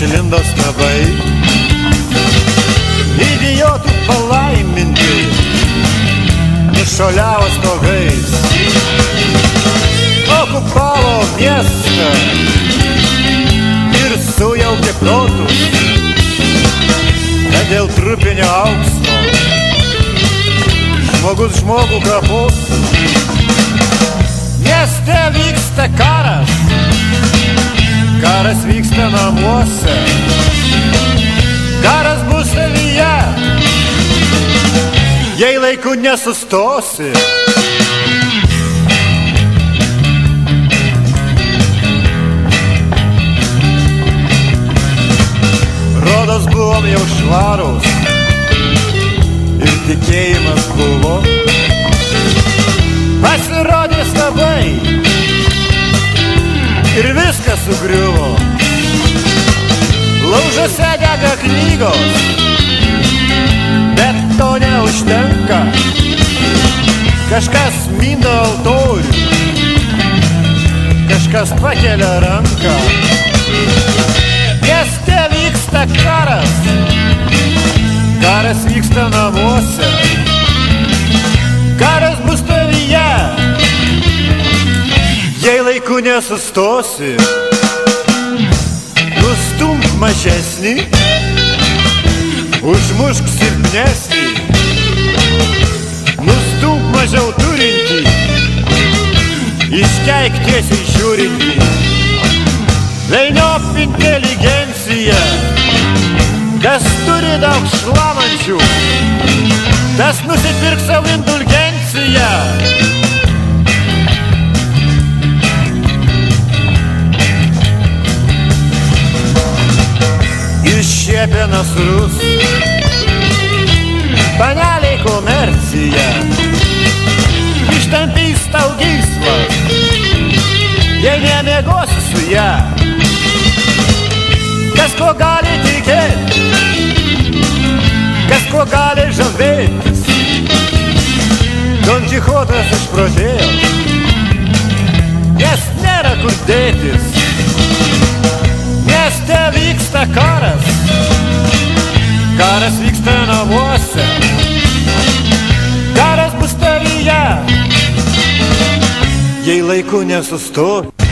išlindo snabai, idiotų palaiminti nušuoliavo stogais, okupavo miestą ir sujaukė protus, kad dėl trupinio aukso žmogus žmogų kapos. Mieste vyksta karas, karas vyksta namuose, karas bus savyje, jei laiku nesustosi. Rodos buvom jau švarūs ir tikėjimas buvo. Pasirodė stabai ir viskas sugriuvo. Laužuose dega knygos, bet to neužtenka. Kažkas mindo altorių, kažkas pakelia ranką. Mieste vyksta karas, karas vyksta namuose, karas bus tavyje, jei laiku nesustosi. Nustumk mažesnį, užmušk silpnesnį, nustumk mažiau turintį, iškeik tiesiai žiūrintį. Velniop inteligenciją, kas turi daug šlamančių, tas nusipirk savo indulgenciją. Iššiepė nasrus, paneliai komercija, ištampys tau gyslas, jei nemiegosi su ją. Kas ko gali tikėti, kas ko gali žavėtis, Don Čichotas išprotėjo, nes nėra kur dėtis. Mieste vyksta karas, karas vyksta namuose, karas bus tavyje, jei laiku nesustosi.